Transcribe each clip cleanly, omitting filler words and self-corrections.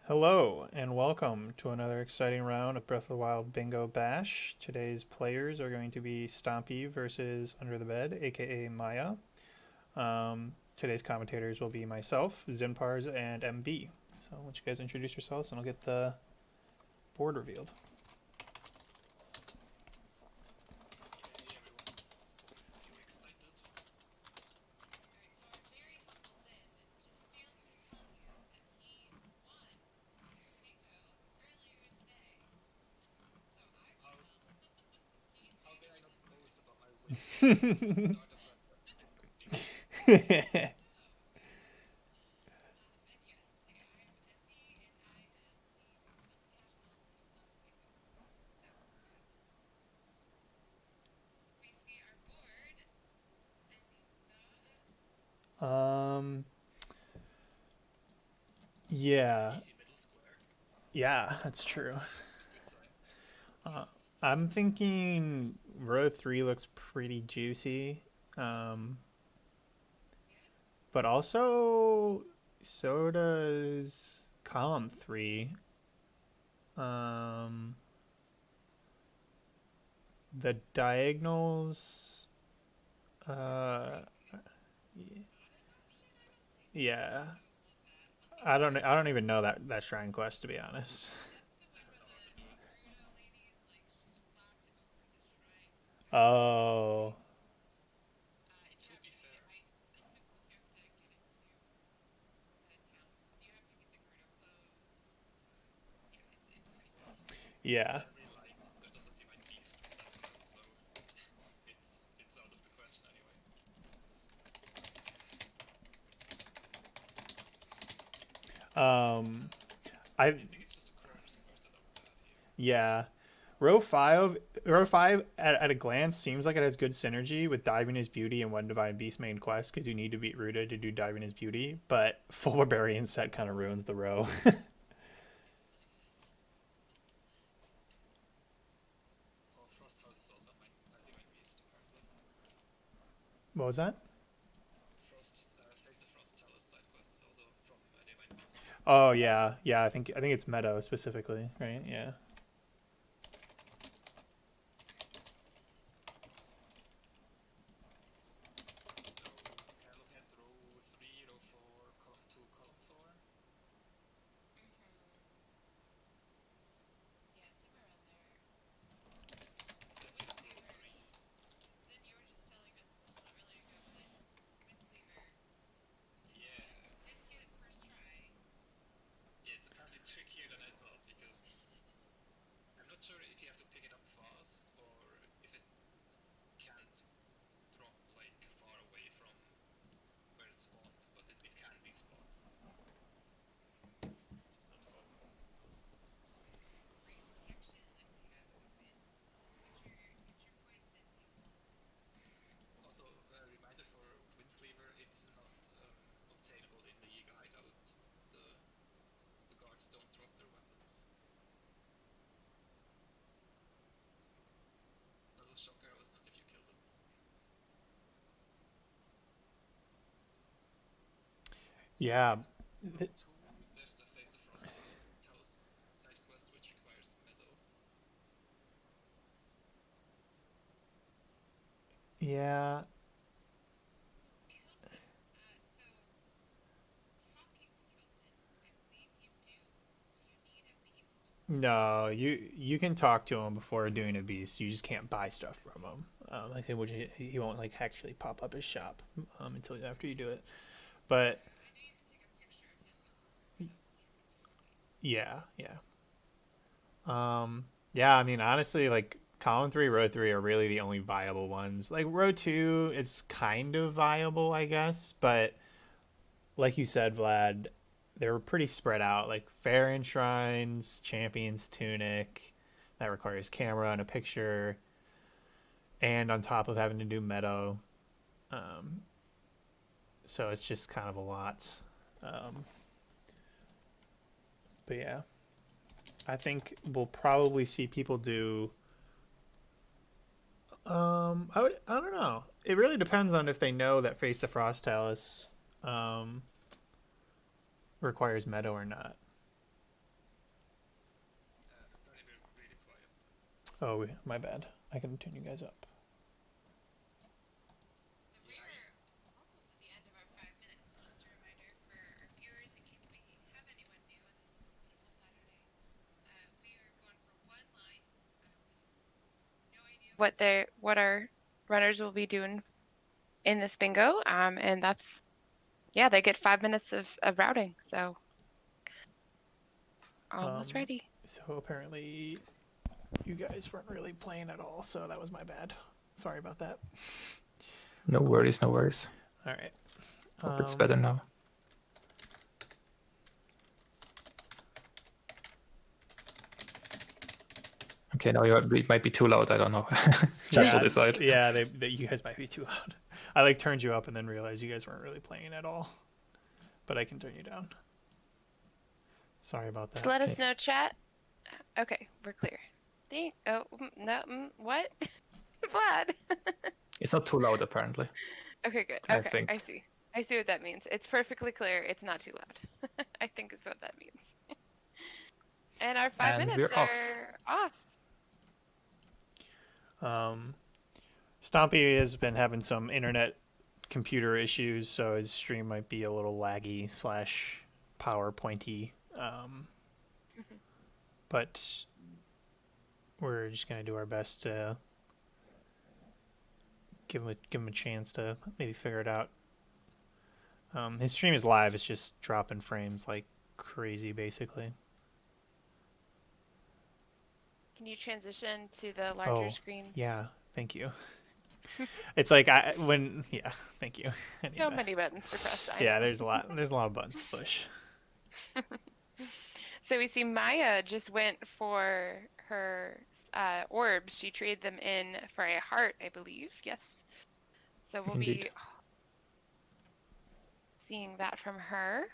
Hello and welcome to another exciting round of Breath of the Wild Bingo Bash. Today's players are going to be Stompy versus Under the Bed, aka Maya. Today's commentators will be myself, Zinpars, and MB. So I'll let you guys introduce yourselves and I'll get the board revealed. um, yeah, yeah, that's true. Uh, I'm thinking row 3 looks pretty juicy. Um, but also so does column 3. Um, the diagonals, uh, yeah. I don't even know that Shrine Quest, to be honest. Oh, yeah. Um, I yeah. Row 5 at a glance seems like it has good synergy with Diving is Beauty and One Divine Beast main quest because you need to beat Ruta to do Diving is Beauty, but full Barbarian set kind of ruins the row. What was that? Oh yeah, yeah. I think it's Meadow specifically, right? Yeah. Yeah. Yeah. No, you can talk to him before doing a beast. You just can't buy stuff from him. Like which he won't like actually pop up his shop until after you do it. But yeah, yeah, yeah. I mean, honestly, like column 3, row 3 are really the only viable ones. Like row 2, it's kind of viable, I guess. But like you said, Vlad, they were pretty spread out. Like Fair Shrines, Champions Tunic, that requires camera and a picture, and on top of having to do Meadow. Um, so it's just kind of a lot. Um, but yeah, I think we'll probably see people do. I don't know. It really depends on if they know that Face the Frost Talus um, requires Meadow or not. Oh, my bad. I can turn you guys up. What our runners will be doing in this bingo. And that's, yeah, they get 5 minutes of routing. So almost ready. So apparently you guys weren't really playing at all, so that was my bad. Sorry about that. No worries, no worries. All right. Hope it's better now. Okay, now it might be too loud. I don't know. Chat will decide. Yeah, you guys might be too loud. I like turned you up and then realized you guys weren't really playing at all. But I can turn you down. Sorry about that. Just let us know, chat. Okay, we're clear. Oh, no, what? Vlad. It's not too loud, apparently. Okay, good. I Okay, think. I see. I see what that means. It's perfectly clear. It's not too loud. I think is what that means. And our 5 minutes are off. Stompy has been having some internet computer issues, so his stream might be a little laggy / PowerPointy. But we're just gonna do our best to give him a chance to maybe figure it out. His stream is live; it's just dropping frames like crazy, basically. Can you transition to the larger screen? Yeah, thank you. It's like yeah, thank you. So many buttons to press. Yeah, there's a lot of buttons to push. So we see Maya just went for her orbs. She traded them in for a heart, I believe. Yes. So we'll be seeing that from her.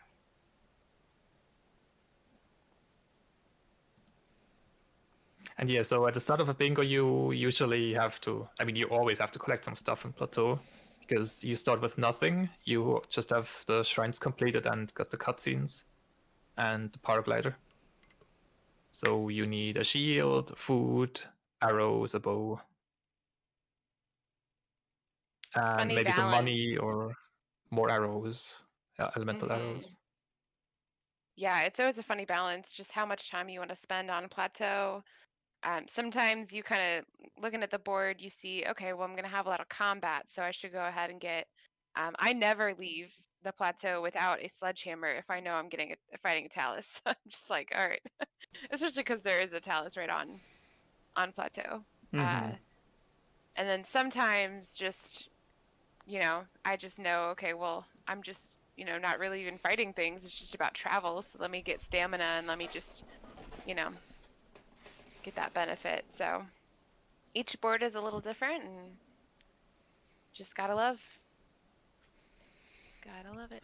And yeah, so at the start of a bingo, you usually have to, you always have to collect some stuff in Plateau, because you start with nothing. You just have the shrines completed and got the cutscenes and the paraglider. So you need a shield, food, arrows, a bow, and maybe some money or more arrows, elemental arrows. Yeah, it's always a funny balance, just how much time you want to spend on Plateau. Sometimes you kind of looking at the board, you see, okay, well, I'm going to have a lot of combat, so I should go ahead and get. I never leave the Plateau without a sledgehammer if I know I'm getting fighting a Talus. I'm just like, all right, especially because there is a Talus right on Plateau. And then sometimes just, I just know, okay, well, I'm just, not really even fighting things. It's just about travel. So let me get stamina and let me just, get that benefit. So each board is a little different and just gotta love it.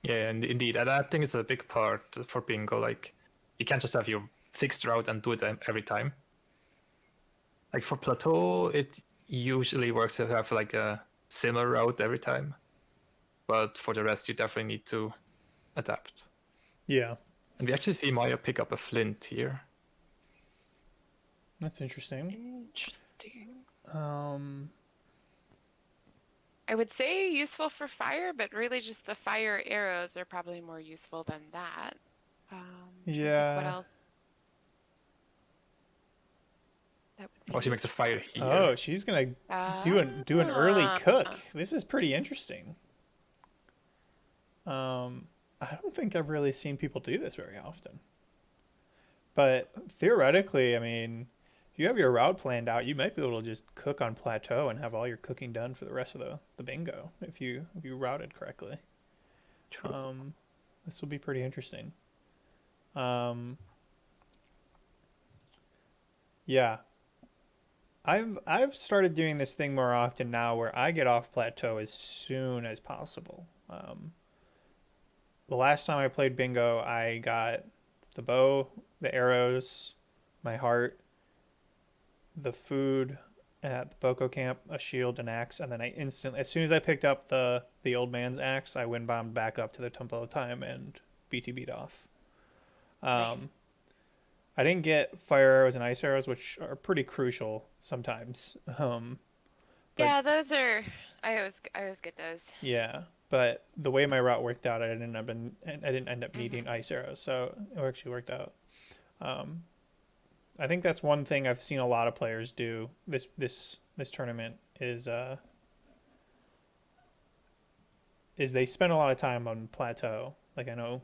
Yeah, and indeed, I think it's a big part for bingo. Like, you can't just have your fixed route and do it every time. Like for Plateau, it usually works to have like a similar route every time, but for the rest, you definitely need to adapt. Yeah. And we actually see Maya pick up a flint here. That's interesting. I would say useful for fire, but really just the fire arrows are probably more useful than that. Yeah. What else? Oh, she makes a fire here. Oh, she's gonna do an early cook. This is pretty interesting. I don't think I've really seen people do this very often. But theoretically, if you have your route planned out, you might be able to just cook on Plateau and have all your cooking done for the rest of the bingo if you routed correctly. True. This will be pretty interesting. Yeah. I've started doing this thing more often now where I get off Plateau as soon as possible. The last time I played bingo, I got the bow, the arrows, my heart, the food at the Boko camp, a shield, an axe, and then I instantly, as soon as I picked up the old man's axe, I wind bombed back up to the Temple of Time and BTB'd off. Nice. I didn't get fire arrows and ice arrows, which are pretty crucial sometimes. But Yeah, those are. I always get those. yeah, but the way my route worked out, I didn't end up needing Mm-hmm. ice arrows, so it actually worked out. Um, I think that's one thing I've seen a lot of players do this tournament is they spend a lot of time on plateau. Like I know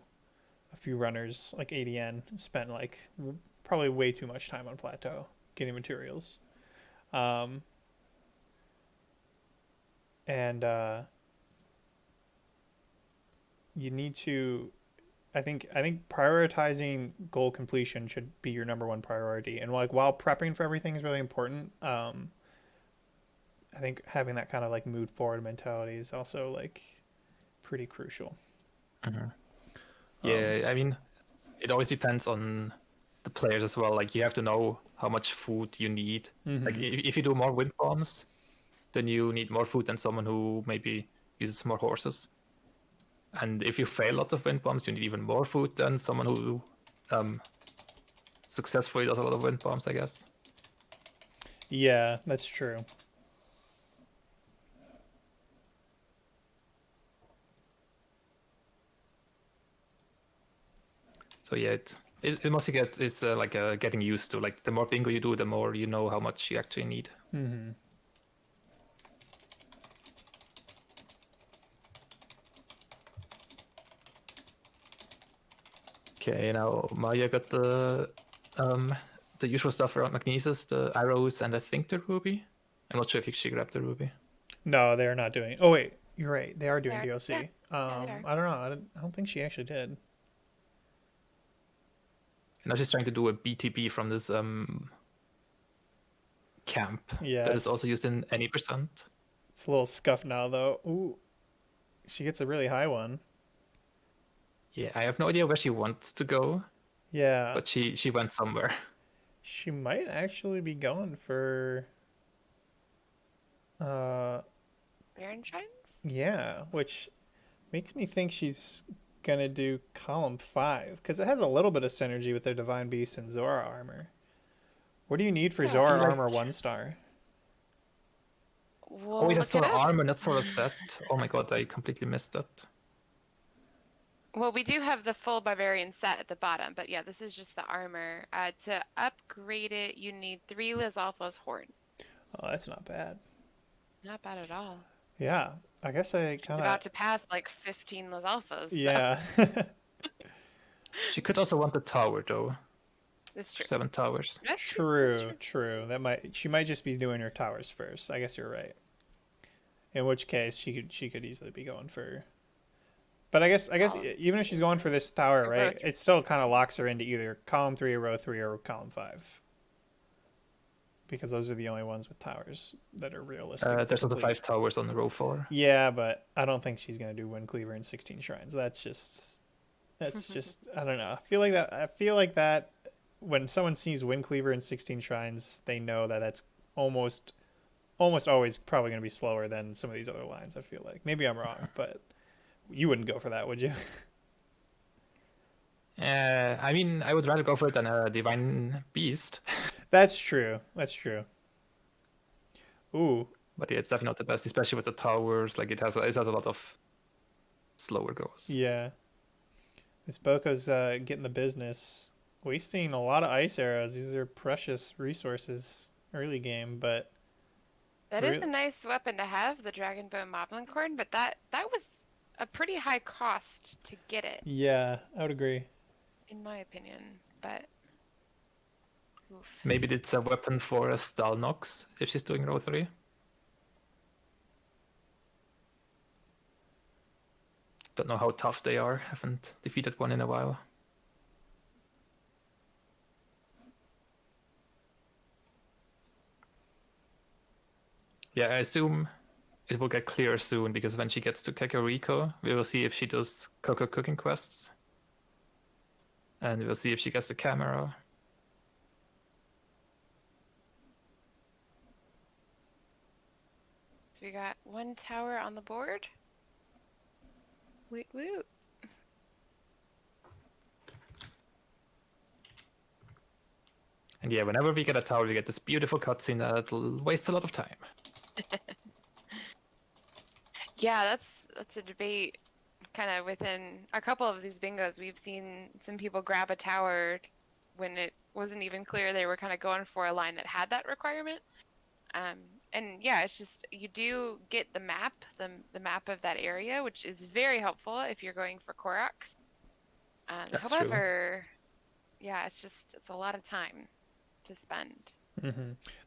a few runners like ADN spent like probably way too much time on plateau getting materials. Um, and you need to I think prioritizing goal completion should be your number one priority. And like while prepping for everything is really important, I think having that kind of like move forward mentality is also like pretty crucial. Yeah, I mean, it always depends on the players as well. Like you have to know how much food you need. Like if you do more wind bombs, then you need more food than someone who maybe uses more horses. And if you fail lots of wind bombs, you need even more food than someone who successfully does a lot of wind bombs, I guess. Yeah, that's true. So yeah, it mostly it's like getting used to. Like the more bingo you do, the more you know how much you actually need. Okay, now Maya got the usual stuff around Magnesis, the arrows, and I think the ruby. I'm not sure if she grabbed the ruby. No, they're not doing. Oh wait, you're right. They are doing They are. DLC. Yeah, they are. I don't know. I don't think she actually did. And now she's trying to do a BTB from this camp Yeah, that is also used in any percent. it's a little scuffed now though. Ooh, she gets a really high one. Yeah, I have no idea where she wants to go, Yeah, but she went somewhere. she might actually be going for. Baron Shrines? Yeah, which makes me think she's gonna do column 5 because it has a little bit of synergy with their Divine Beast and Zora armor. What do you need for Yeah, I Zora feel armor like- 1-star? We'll Oh, it has look it sort of up. armor, not sort of set. Oh my god, I completely missed that. Well, we do have the full barbarian set at the bottom, but yeah, this is just the armor. To upgrade it, you need 3 Lizalfa's Horde. Oh, that's not bad. Not bad at all. Yeah, I guess I She's kind about of. to pass like 15 Lizalfas. So. Yeah. She could also want the tower though. It's true. 7 towers. That's True, true. She might just be doing her towers first. I guess you're right. In which case she could easily be going for. But I guess even if she's going for this tower, right, it still kind of locks her into either column 3 or row 3 or column 5. Because those are the only ones with towers that are realistic. There's also 5 towers on row 4. Yeah, but I don't think she's gonna do Wind Cleaver and 16 shrines. That's just I don't know. I feel like that when someone sees Wind Cleaver and 16 shrines, they know that that's almost always probably gonna be slower than some of these other lines. I feel like maybe I'm wrong, but you wouldn't go for that, would you? I mean, I would rather go for it than a Divine Beast. That's true. That's true. Ooh. But yeah, it's definitely not the best, especially with the towers. Like it has a lot of slower goes. Yeah. This Boko's getting the business, wasting a lot of ice arrows. These are precious resources early game, but That is a nice weapon to have, the Dragonbone Moblin Cord, but that was a pretty high cost to get it. Yeah, I would agree. In my opinion, but oof. Maybe it's a weapon for a Stalnox if she's doing row 3. Don't know how tough they are. Haven't defeated one in a while. Yeah, I assume it will get clear soon because when she gets to Kakariko, we will see if she does Coco cooking quests. And we'll see if she gets the camera. So we got 1 tower on the board. Woot woot. And yeah, whenever we get a tower, we get this beautiful cutscene that wastes a lot of time. Yeah, that's a debate kind of within a couple of these bingos. We've seen some people grab a tower when it wasn't even clear they were kind of going for a line that had that requirement. And yeah, it's just you do get the map, the map of that area, which is very helpful if you're going for Koroks. That's However, yeah, it's a lot of time to spend.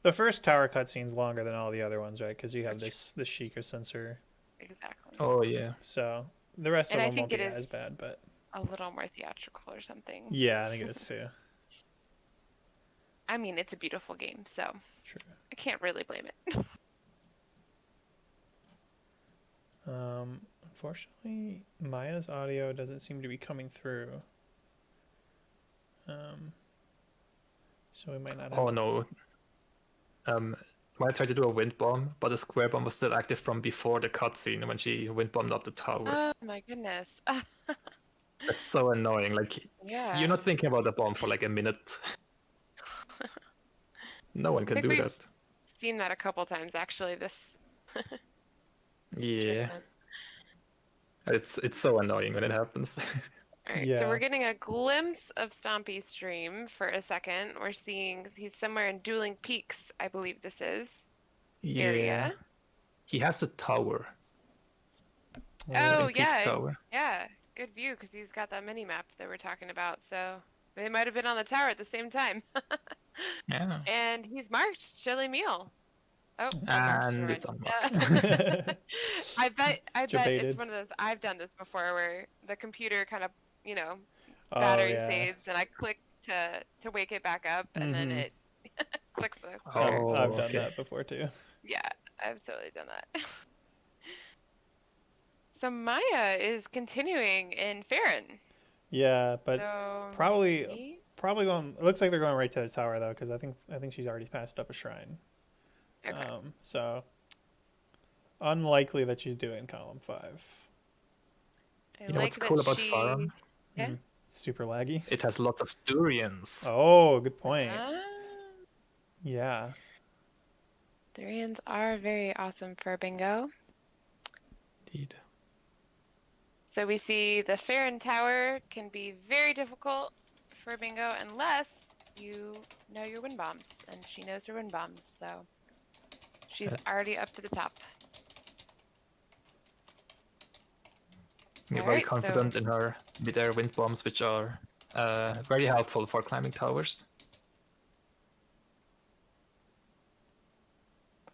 The first tower cutscene's longer than all the other ones, right? Because you have Which- this Sheikah sensor. Exactly. Oh yeah. So the rest And of I them think won't be it is as bad, but a little more theatrical or something. yeah, I think it is too. I mean, it's a beautiful game, so True. I can't really blame it. Unfortunately, Maya's audio doesn't seem to be coming through. So we might not have. Oh no. I tried to do a wind bomb, but the square bomb was still active from before the cutscene when she wind bombed up the tower. Oh my goodness. That's so annoying. Like, Yeah. you're not thinking about the bomb for like a minute. No one can think do we've- that. Seen that a couple times actually. This. Yeah, it's so annoying when it happens. All right, Yeah. so we're getting a glimpse of Stompy's stream for a second. We're seeing he's somewhere in Dueling Peaks, I believe this is. Yeah. Area. He has a tower. Oh Dueling Peaks yeah, tower. yeah, good view because he's got that mini map that we're talking about. So they might have been on the tower at the same time. Yeah. And he's marked chili meal. Oh, And it's unmarked. yeah. I bet Debated. it's one of those. I've done this before where the computer kind of, Oh, battery yeah. saves, and I click to wake it back up, and then Mhm. it clicks the square. Oh, I've done okay. that before too. Yeah, I've totally done that. So Maya is continuing in Farron. Yeah, but So probably maybe? going. It looks like they're going right to the tower though, because I think she's already passed up a shrine. Okay. So unlikely that she's doing column 5. I You know like what's that cool about she- Farron? Yeah. Super laggy. It has lots of durians. Oh, good point. Ah, Yeah. durians are very awesome for bingo. Indeed. So we see the Farron Tower can be very difficult for bingo unless you know your wind bombs, and she knows her wind bombs, so she's Yeah. already up to the top. We're very Alright, so- confident in her mid-air wind bombs, which are very helpful for climbing towers.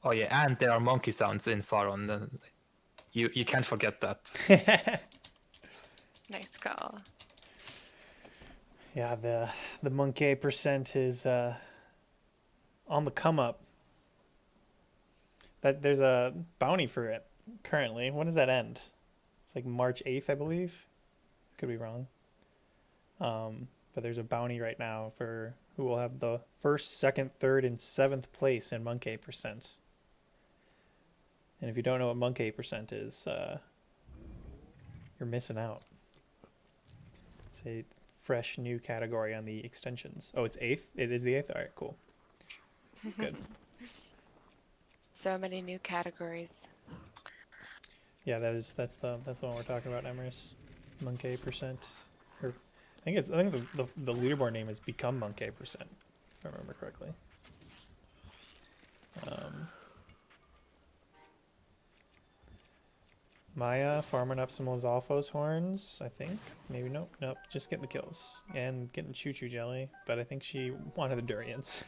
Oh yeah, and there are monkey sounds in Farron. You can't forget that. Nice call. Yeah, the monkey percent is on the come up. That there's a bounty for it currently. When does that end? It's like March 8th, I believe. Could be wrong. But there's a bounty right now for who will have the 1st, 2nd, 3rd, and 7th place in monkey percent. And if you don't know what monkey percent is, you're missing out. It's a fresh new category on the extensions. Oh, it's 8th? It is the 8th? All right, cool. Good. So many new categories. Yeah, that's the one we're talking about, Emrys. Monkey percent. Or I think the leaderboard name is Become Monkey Percent, if I remember correctly. Maya farming up some Lizalfo's horns, I think. Maybe nope, just getting the kills and getting choo choo jelly. But I think she wanted the durians.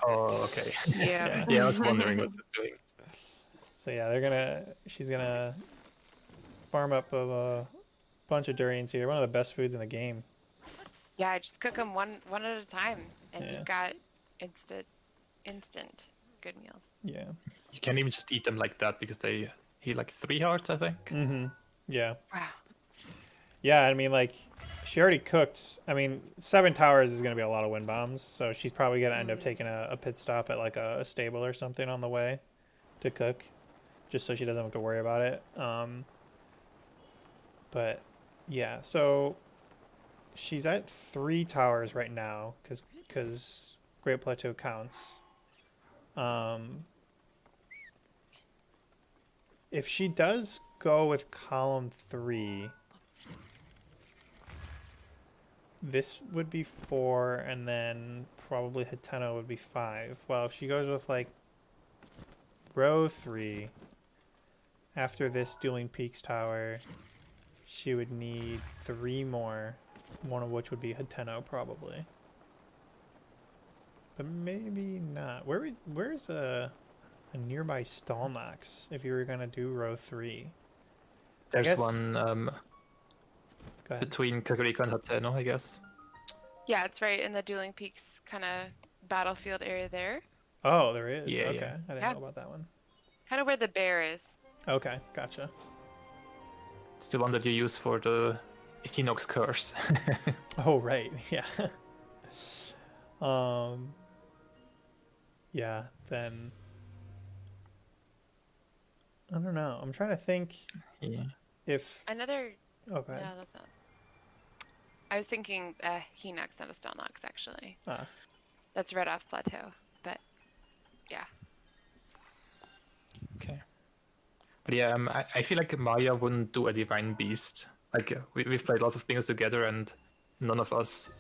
Oh, okay. Yeah. Yeah, I was wondering what it's doing. So yeah, she's gonna farm up a bunch of durians here. One of the best foods in the game. Yeah, just cook them one at a time, and Yeah. you've got instant good meals. Yeah. You can't even just eat them like that because they heal like 3 hearts, I think. Mm-hmm. Yeah. Wow. Yeah, I mean, like, she already cooked. I mean, 7 towers is going to be a lot of wind bombs, so she's probably going to end up taking a pit stop at, like, a stable or something on the way to cook, just so she doesn't have to worry about it. But, yeah, so she's at 3 towers right now, because Great Plateau counts. If she does go with column 3, this would be 4, and then probably Hateno would be 5. Well, if she goes with like row 3, after this Dueling Peaks Tower, she would need 3 more, one of which would be Hateno probably. But maybe not. Where's a nearby Stallnox if you were gonna do row 3? There's guess- one Go ahead. between Kakariko and Hateno, I guess. Yeah, it's right in the Dueling Peaks kind of battlefield area there. Oh, there is. Yeah, Okay, yeah. I didn't Yeah. know about that one. Kind of where the bear is. Okay, gotcha. It's the one that you use for the Equinox curse. Oh, right. Yeah. Yeah, then I don't know. I'm trying to think Yeah. if Another. oh, go ahead. No, that's not. I was thinking Hinox, not a Stalnox, actually. Ah. That's right off Plateau. But yeah. Okay. But yeah, I feel like Maya wouldn't do a Divine Beast. Like, we've played lots of bingos together, and none of us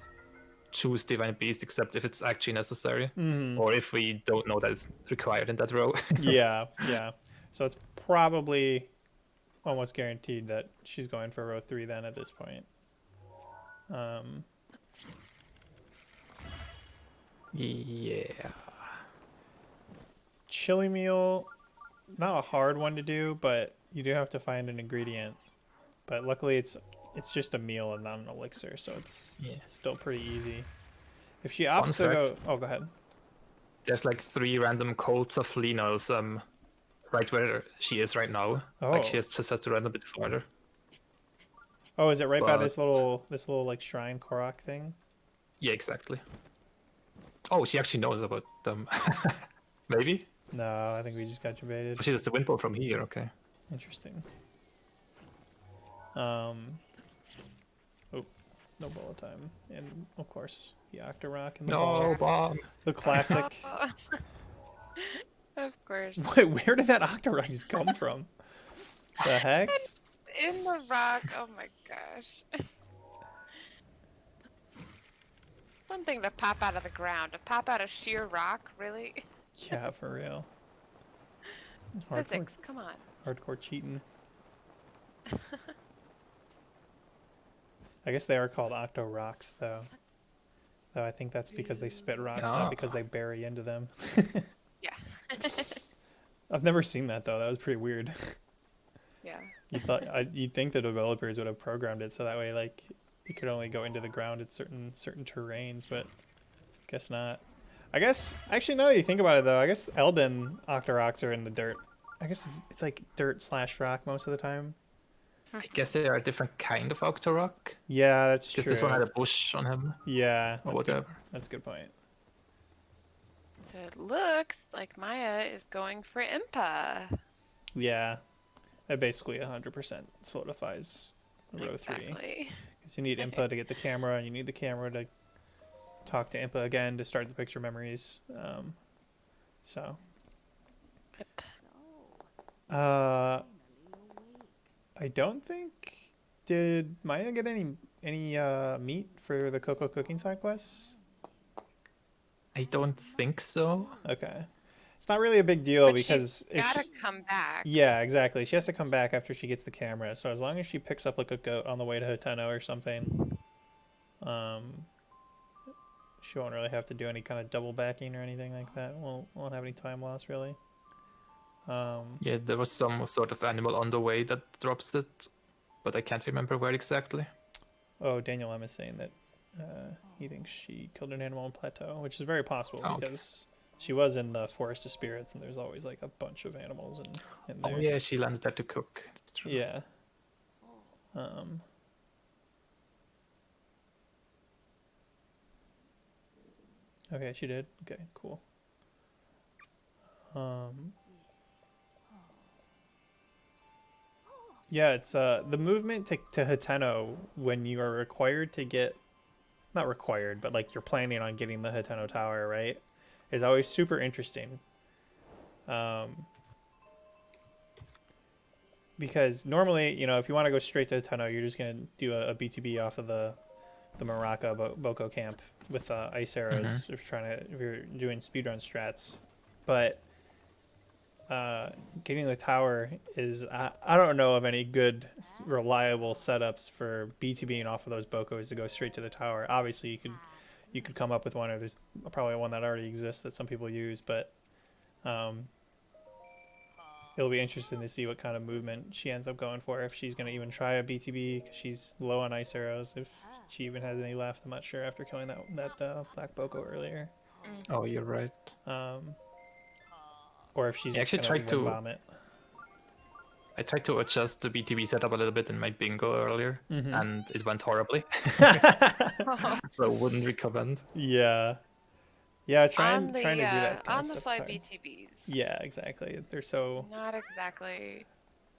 choose Divine Beast except if it's actually necessary, or if we don't know that it's required in that row. Yeah, yeah. So it's probably almost guaranteed that she's going for row 3 then at this point. Yeah. Chili meal, not a hard one to do, but you do have to find an ingredient. But luckily it's just a meal and not an elixir, so it's Yeah. still pretty easy. If she opts to go... fact. Oh, go ahead. There's like 3 random colts of Linos, right where she is right now. Like, she just has to run a bit farther. Oh, is it right by But- this little like shrine Korok thing? Yeah, exactly. Oh, she actually knows about them. Maybe? No, I think we just got you baited. Oh, she does the windball from here, okay. Interesting. Oh, no bullet time. And of course, the Octorok and the No, ball. bomb! The classic. Of course. Wait, where did that Octorok just come from? The heck? In the rock. Oh my gosh. One thing to pop out of the ground. To pop out of sheer rock, really? Yeah, for real. Hardcore, Physics, come on. hardcore cheating. I guess they are called Octorocks, though. Though I think that's because they spit rocks, Ah. not because they bury into them. Yeah. I've never seen that, though. That was pretty weird. Yeah. You'd think the developers would have programmed it so that way, like, it could only go into the ground at certain terrains, but guess not. I guess actually, now that you think about it, though, I guess Elden Octoroks are in the dirt. I guess it's like dirt / rock most of the time. I guess they are a different kind of Octorok. Yeah, that's true. Because this one had a bush on him, Yeah, or that's good. whatever. That's a good point. So it looks like Maya is going for Impa. Yeah, that basically 100% solidifies row 3. Exactly. Because you need Impa to get the camera, and you need the camera to talk to Impa again to start the picture memories. So. I don't think... Did Maya get any meat for the Cocoa cooking side quests? I don't think so. Okay. It's not really a big deal But because... she's gotta come back. Yeah, exactly. She has to come back after she gets the camera. So as long as she picks up like a goat on the way to Hateno or something, she won't really have to do any kind of double backing or anything like that. Won't have any time loss really. Yeah, there was some sort of animal on the way that drops it, but I can't remember where exactly. Oh, Daniel M is saying that he thinks she killed an animal on Plateau, which is very possible because she was in the Forest of Spirits, and there's always like a bunch of animals in there. Oh yeah, she landed there to cook. That's true. Yeah. Okay, she did. Okay, cool. Yeah, it's the movement to Hateno when you are required to get not required, but like you're planning on getting the Hitono Tower, right, is always super interesting. Because normally, you know, if you want to go straight to Hitono, you're just gonna do a BTB off of the Maraka Boko camp with ice arrows if you're doing speedrun strats. But getting the tower is I don't know of any good reliable setups for BTBing off of those Bokos to go straight to the tower. Obviously you could come up with one, or there's probably one that already exists that some people use, but it'll be interesting to see what kind of movement she ends up going for, if she's going to even try a BTB, because she's low on ice arrows, if she even has any left. I'm not sure after killing that black Boko earlier. Oh, you're right. Or if she's actually going to bomb it. I tried to adjust the BTB setup a little bit in my bingo earlier, and it went horribly. So wouldn't recommend. Yeah, trying to do that kind of stuff. On the fly BTBs. Yeah, exactly. They're so not exactly.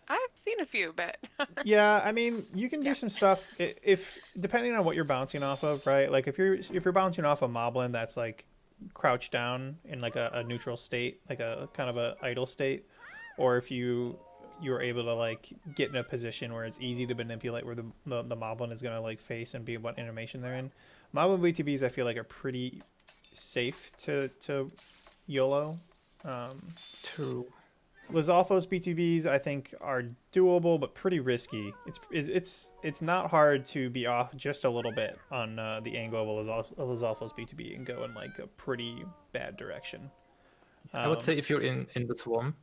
I've seen a few, but yeah, I mean, you can do some stuff if depending on what you're bouncing off of, right? Like if you're bouncing off a moblin that's like crouched down in like a neutral state, like a kind of a idle state, or if you're able to like get in a position where it's easy to manipulate where the moblin is going to like face and be what animation they're in. Moblin BTBs I feel like are pretty safe to YOLO. True. Lizalfos BTBs I think are doable but pretty risky. It's not hard to be off just a little bit on the angle of a Lizalfos BTB and go in like a pretty bad direction. I would say if you're in the swamp,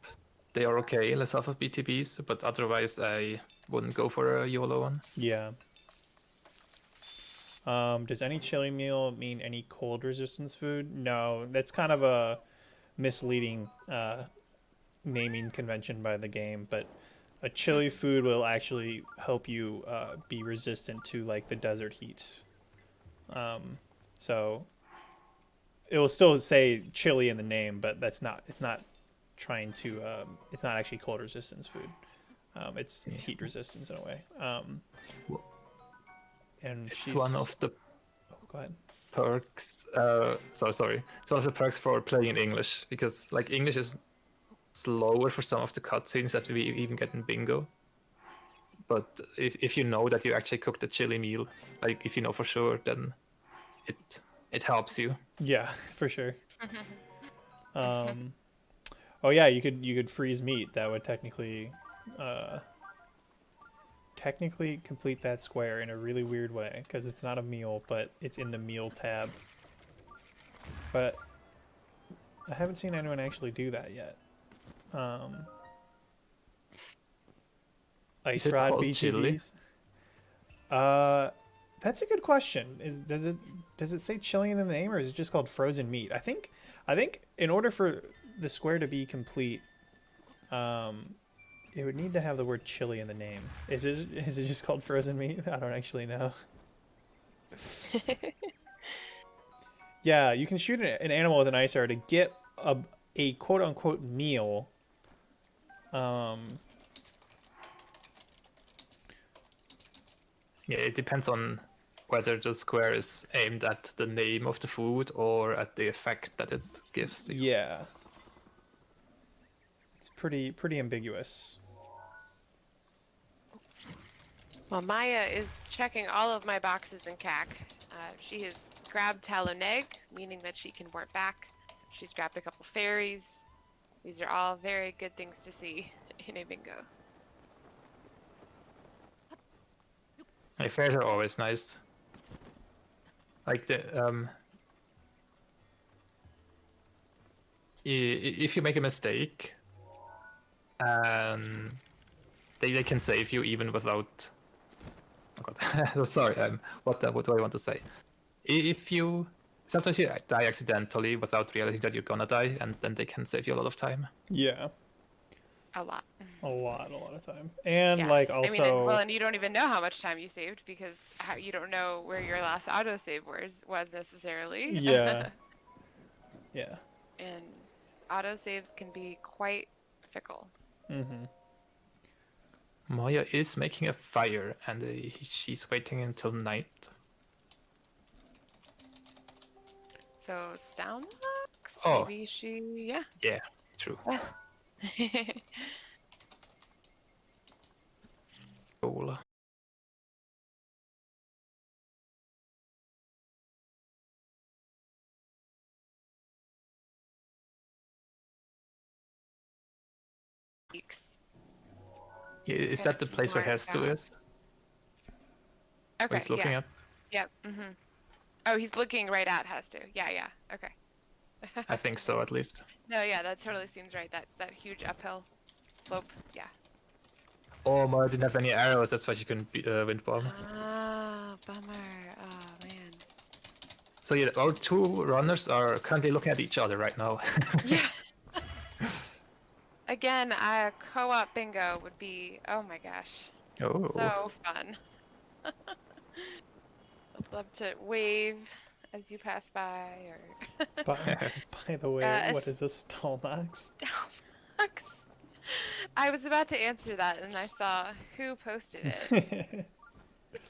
they are okay, Lizalfos BTBs, but otherwise I wouldn't go for a YOLO one. Yeah. Does any chili meal mean any cold resistance food? No, that's kind of a misleading naming convention by the game, but a chili food will actually help you be resistant to like the desert heat. So it will still say chili in the name, but it's not trying to it's not actually cold resistance food. It's heat resistance in a way. And it's one of the go ahead. perks. Sorry. It's one of the perks for playing in English, because like English is slower for some of the cutscenes that we even get in Bingo. But if you know that you actually cooked a chili meal, like if you know for sure, then it helps you. Yeah, for sure. Oh yeah, you could freeze meat. That would technically complete that square in a really weird way, because it's not a meal, but it's in the meal tab. But I haven't seen anyone actually do that yet. Ice rod BTBs. That's a good question. Does it say chili in the name, or is it just called frozen meat? I think in order for the square to be complete, it would need to have the word chili in the name. Is it just called frozen meat? I don't actually know. Yeah, you can shoot an animal with an ice arrow to get a quote unquote meal. Yeah, it depends on whether the square is aimed at the name of the food or at the effect that it gives you. Yeah. It's pretty ambiguous. Well, Maya is checking all of my boxes in CAC. She has grabbed Taloneg, meaning that she can warp back. She's grabbed a couple fairies. These are all very good things to see in a bingo. My fairs are always nice. Like if you make a mistake, they can save you even without. Oh God, sorry. What do I want to say? If you sometimes you die accidentally without realizing that you're gonna die, and then they can save you a lot of time. Yeah. A lot of time. And yeah. like also and you don't even know how much time you saved, because you don't know where your last autosave was necessarily. Yeah. Yeah. And autosaves can be quite fickle. Mm-hmm. Maya is making a fire, and she's waiting until night. So Stalnox? Oh. Maybe she, yeah. Yeah, true. Cool. Weeks. Is Kind that the of place where smart Hestu guy. is? Okay, He's looking yeah. at? Yep. Oh, he's looking right at Hestu. Yeah. Okay. I think so, at least. No, yeah, that totally seems right. That huge uphill slope. Yeah. Oh, Mara didn't have any arrows, that's why she couldn't wind bomb. Ah, bummer. Oh man. So yeah, our two runners are currently looking at each other right now. Yeah. Again, a co-op bingo would be, oh my gosh, Oh. so fun. I'd love to wave as you pass by, or By the way, what is a Stalnox? I was about to answer that, and I saw who posted it.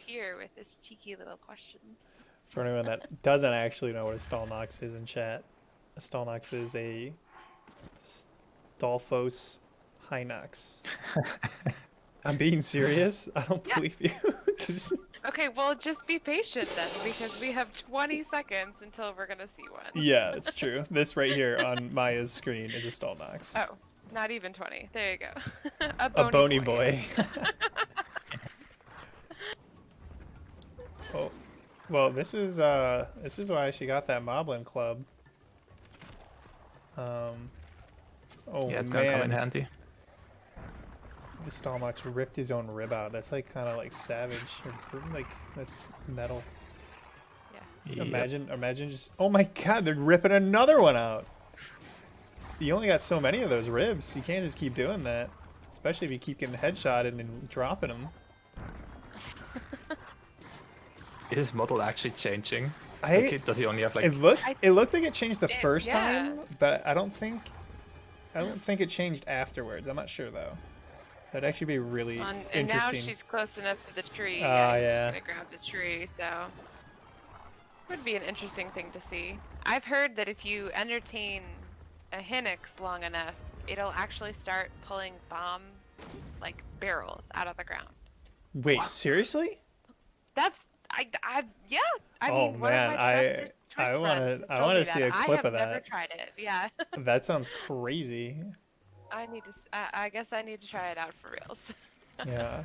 Here with his cheeky little questions. For anyone that doesn't actually know what a Stalnox is in chat, a Stalnox is a Stalfos Hinox. I'm being serious. I don't believe you. Okay, well, just be patient then, because we have 20 seconds until we're gonna see one. Yeah, it's true. This right here on Maya's screen is a Stalnox. Oh, not even 20. There you go. A bony boy. Oh, well, this is why she got that Moblin Club. Oh Yeah, it's gonna come in man, handy. the Stalnox ripped his own rib out. That's like kind of like savage, or like that's metal. Yeah. Yep. Imagine just. Oh my God, they're ripping another one out. You only got so many of those ribs. You can't just keep doing that, especially if you keep getting headshotted and dropping them. Is his model actually changing? Does he only have like? It looked like it changed the first yeah. time, but I don't think it changed afterwards. I'm not sure though. That'd actually be really And interesting. now she's close enough to the tree. Yeah. She's gonna grab the tree, so would be an interesting thing to see. I've heard that if you entertain a Hinox long enough, it'll actually start pulling bomb like barrels out of the ground. Wait, seriously? That's yeah. I mean, one of my trusted I Twitch friends I told want me to see that. a clip of I have never that. tried it. Yeah. That sounds crazy. I guess I need to try it out for reals. Yeah.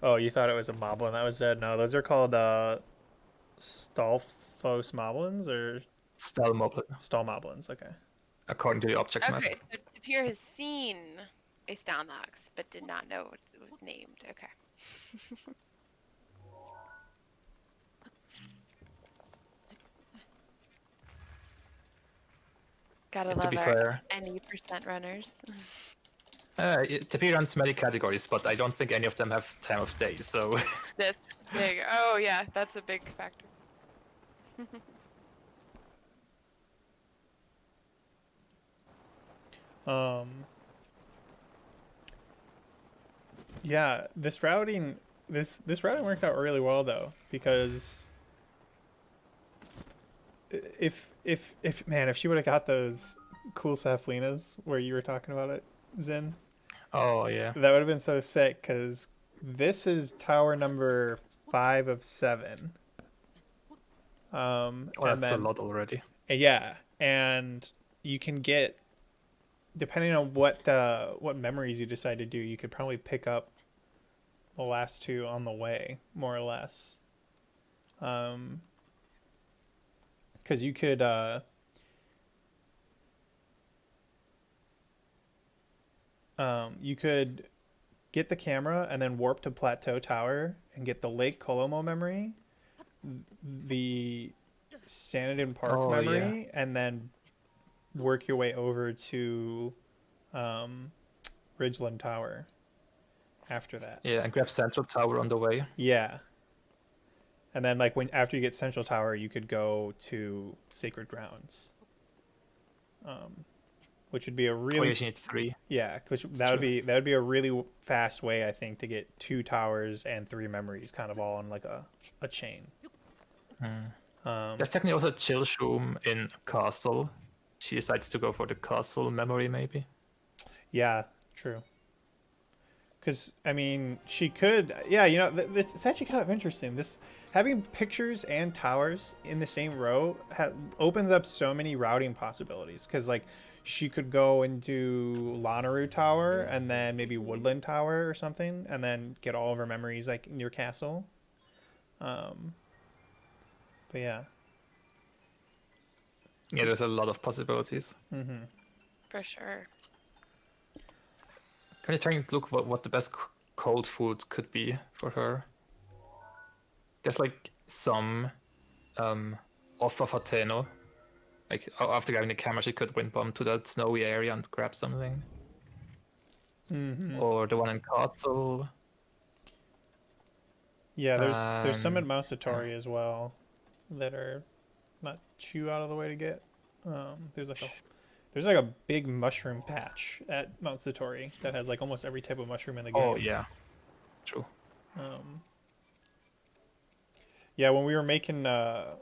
Oh, you thought it was a moblin that was dead? No, those are called Stalfos moblins or Stall Moblin, Stall moblins. Okay. according to the object map. Okay, so Tapir has seen a Stalnox, but did not know what it was named. Okay. Gotta Yeah, to love be our fair, any % runners. Tapir runs many categories, but I don't think any of them have time of day, so... There you go. Oh yeah, that's a big factor. Yeah, this routing worked out really well though, because if she would have got those cool Saflinas where you were talking about it, Zin, Oh, yeah. that would have been so sick, because this is tower number 5 of 7. Oh, And that's a then, lot already. yeah, and you can get, depending on what memories you decide to do, you could probably pick up the last 2 on the way, more or less. Because you could get the camera and then warp to Plateau Tower and get the Lake Colomo memory, the Sanadin Park memory, and then work your way over to Ridgeland Tower after that. Yeah, and grab Central Tower on the way. Yeah. And then after you get Central Tower, you could go to Sacred Grounds. Which would be a really you need 3. Yeah, which that would be a really fast way, I think, to get 2 towers and 3 memories kind of all on like a chain. There's technically also a chill shroom in Castle. She decides to go for the Castle memory, maybe. Yeah, true. Because I mean, she could. Yeah, you know, it's actually kind of interesting. This having pictures and towers in the same row opens up so many routing possibilities. Because like, she could go into Lonaru Tower and then maybe Woodland Tower or something, and then get all of her memories like near Castle. But yeah. Yeah, there's a lot of possibilities. For sure. Kind of trying to look what the best cold food could be for her. There's like some off of Ateno. Like after grabbing the camera, she could wind bomb to that snowy area and grab something. Or the one in Castle. Yeah, there's some at Mount Satori as well that are not too out of the way to get. There's like a big mushroom patch at Mount Satori that has like almost every type of mushroom in the game. Oh yeah, true. Yeah, when we were making the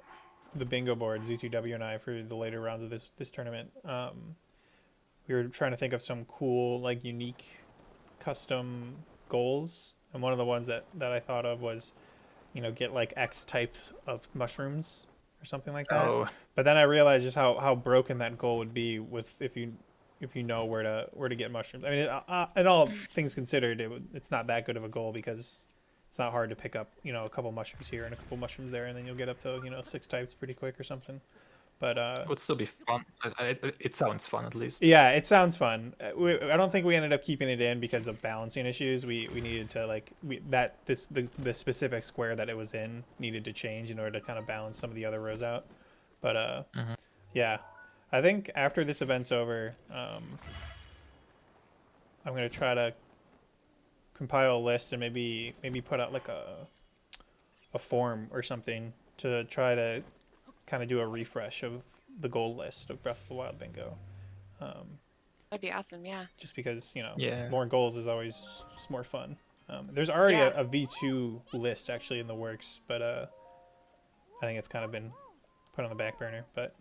bingo board, Z2W and I, for the later rounds of this tournament, we were trying to think of some cool, like, unique custom goals, and one of the ones that I thought of was, you know, get like X types of mushrooms or something like that. Oh. But then I realized just how broken that goal would be with if you know where to get mushrooms. I mean, in all things considered, it's not that good of a goal because it's not hard to pick up, you know, a couple mushrooms here and a couple mushrooms there, and then you'll get up to, you know, 6 types pretty quick or something. But it would still be fun. It sounds fun at least. Yeah, it sounds fun. I don't think we ended up keeping it in because of balancing issues. We needed to like the specific square that it was in needed to change in order to kind of balance some of the other rows out. But yeah, I think after this event's over, I'm gonna try to compile a list and maybe put out like a form or something to try to kind of do a refresh of the goal list of Breath of the Wild bingo. That'd be awesome, yeah. Just because, you know, Yeah. more goals is always just more fun. There's already Yeah. a V2 list actually in the works, but I think it's kind of been put on the back burner. But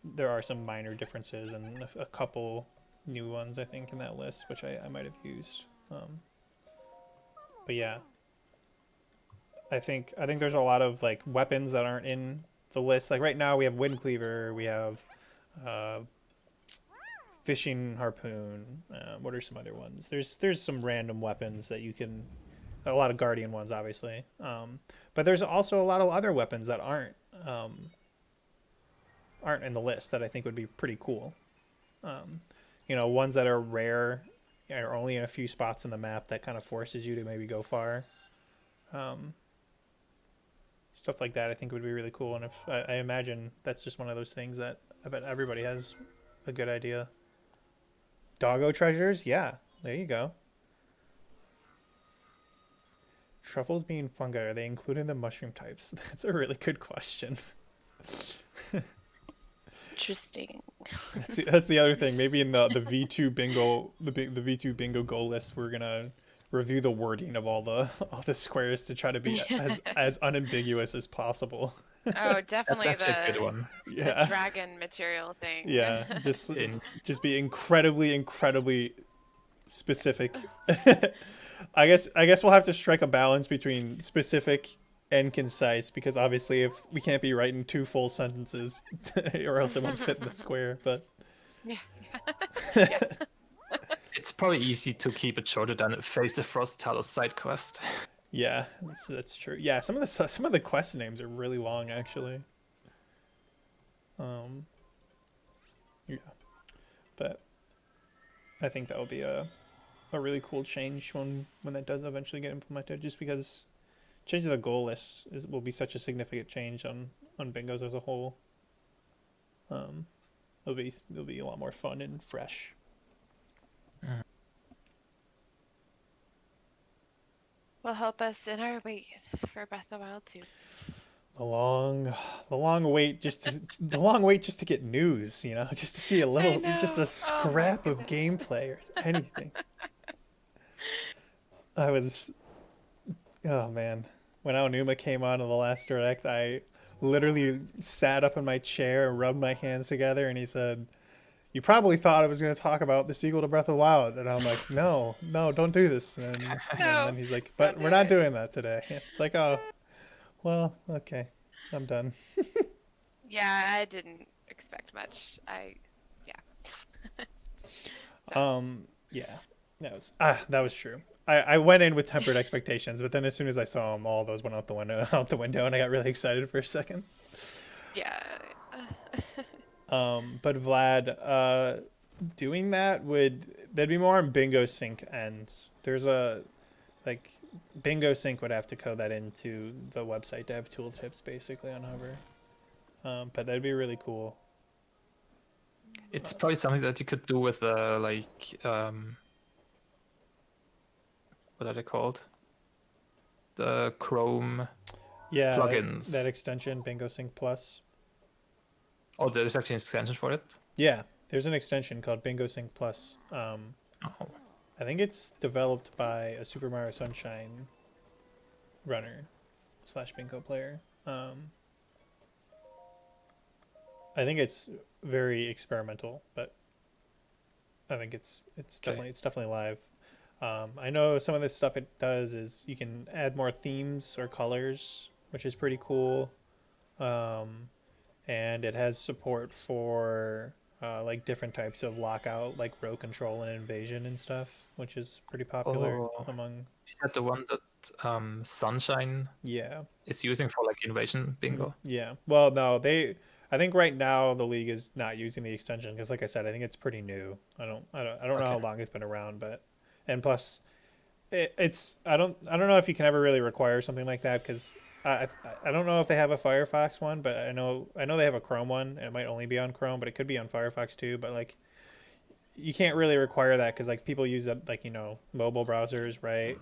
there are some minor differences and a couple new ones, I think, in that list, which I might have used. But yeah, I think there's a lot of like weapons that aren't in the list. Like right now we have Wind Cleaver, we have fishing harpoon. What are some other ones? There's some random weapons that you can, a lot of guardian ones obviously, but there's also a lot of other weapons that aren't in the list that I think would be pretty cool. You know, ones that are rare, are only in a few spots in the map, that kind of forces you to maybe go far. Stuff like that I think would be really cool, and if I imagine that's just one of those things that I bet everybody has a good idea. Doggo treasures, yeah, there you go. Truffles being fungi, are they included in the mushroom types? That's a really good question. Interesting. That's the other thing. Maybe in the V2 bingo the V2 bingo goal list, we're gonna review the wording of all the squares to try to be as unambiguous as possible. Oh, definitely That's actually a good one. Yeah. the dragon material thing. Yeah, just be incredibly specific. I guess we'll have to strike a balance between specific and concise, because obviously if we can't be writing 2 full sentences or else it won't fit in the square. But Yeah. It's probably easy to keep it shorter than Face the Frost Talos side quest. yeah, that's true. Yeah, some of the quest names are really long actually. Yeah, but I think that will be a really cool change when that does eventually get implemented, just because changing the goal list will be such a significant change on bingos as a whole. It'll be a lot more fun and fresh. Will help us in our wait for Breath of the Wild 2. The long wait just to get news, you know, just to see a little, just a scrap of gameplay or anything. Oh man, when Aonuma came on in the last direct, literally sat up in my chair and rubbed my hands together, and he said, "You probably thought I was going to talk about the sequel to Breath of the Wild," and I'm like, "No, don't do this." And then he's like, "But Don't we're do not it. doing that today." It's like, oh, well, okay, I'm done. Yeah, I didn't expect much. Yeah. Yeah, that was true. I went in with tempered expectations, but then as soon as I saw them, all those went out the window, and I got really excited for a second. Yeah. But Vlad, doing that'd be more on Bingo Sync end. There's a like Bingo Sync would have to code that into the website to have tooltips basically on hover. But that'd be really cool. It's probably something that you could do with what are they called? The Chrome Yeah, plugins. that extension, Bingo Sync Plus. Oh, there's actually an extension for it. Yeah, there's an extension called Bingo Sync Plus. Oh. I think it's developed by a Super Mario Sunshine runner / bingo player. I think it's very experimental, but I think it's definitely live. I know some of the stuff it does is you can add more themes or colors, which is pretty cool. And it has support for like different types of lockout, like row control and invasion and stuff, which is pretty popular among. Is that the one that Sunshine is using for like invasion bingo? Yeah. Well, no, I think right now the league is not using the extension because, like I said, I think it's pretty new. I don't know how long it's been around, but and plus, I don't know if you can ever really require something like that because I don't know if they have a Firefox one, but I know they have a Chrome one, and it might only be on Chrome, but it could be on Firefox too. But like, you can't really require that because like people use that like mobile browsers, right?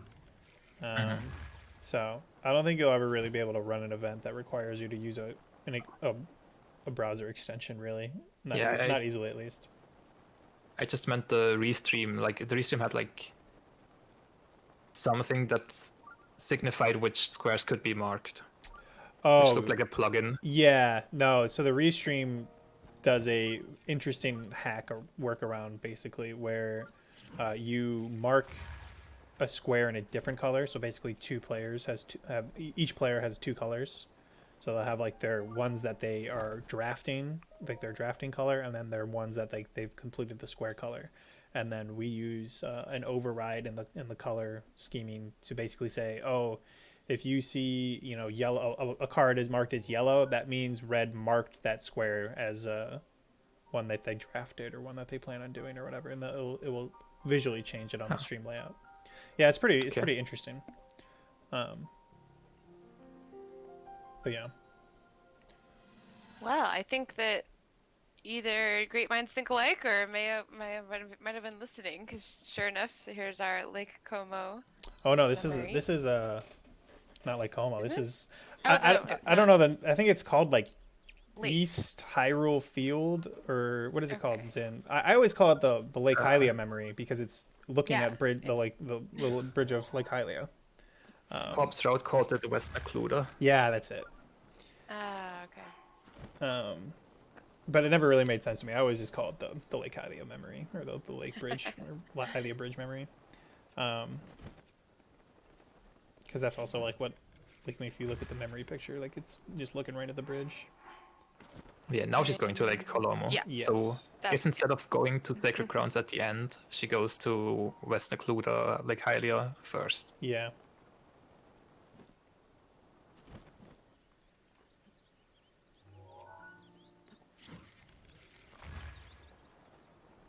So I don't think you'll ever really be able to run an event that requires you to use a browser extension, really. Not easily, at least. I just meant the restream. Like the restream had like something that signified which squares could be marked. Oh, which looked like a plugin. Yeah, no. So the restream does a interesting hack or workaround, basically, where you mark a square in a different color. So basically, each player has two colors. So they'll have like their ones that they are drafting, like their drafting color, and then their ones that they've completed the square color. And then we use an override in the color scheming to basically say, oh, if you see yellow, a card is marked as yellow, that means red marked that square as one that they drafted or one that they plan on doing or whatever, and it will visually change it on the stream layout. Yeah, it's pretty interesting. But yeah. Well, I think that either great minds think alike or might have been listening, because sure enough, here's our Lake Como. Oh no, this is not Lake Como. This is I don't know I think it's called like East Hyrule Field, or what is it called? Zin. I always call it the Lake Hylia memory because it's looking at the little bridge of Lake Hylia. Corpse Road called it the West Occluder. Yeah, that's it. Ah, okay. But it never really made sense to me. I always just call it the Lake Hylia memory, or the Lake Bridge, or Hylia Bridge memory. Because that's also like what, like if you look at the memory picture, like it's just looking right at the bridge. Yeah, now she's going to Lake Colomo. Yeah. Yes. So I guess instead of going to Sacred Grounds at the end, she goes to West Occluder, Lake Hylia first. Yeah.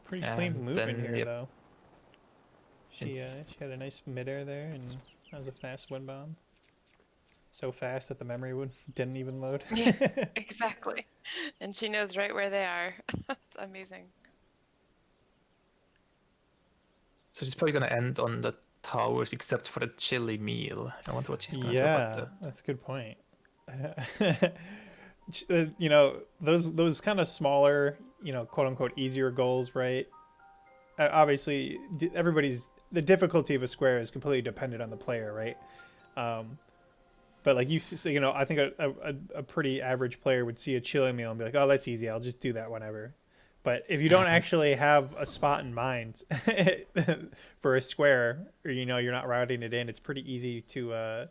Pretty clean movement here, though. She had a nice midair there, and that was a fast wind bomb. So fast that the memory didn't even load. Yeah, exactly. And she knows right where they are. It's amazing. So she's probably going to end on the towers, except for the chili meal. I wonder what she's going to do about that. That's a good point. Those kind of smaller, quote unquote easier goals, right? Obviously, the difficulty of a square is completely dependent on the player, right? But like you know, I think a pretty average player would see a chili meal and be like, oh, that's easy. I'll just do that whenever. But if you don't actually have a spot in mind for a square, or you know you're not routing it in, it's pretty easy to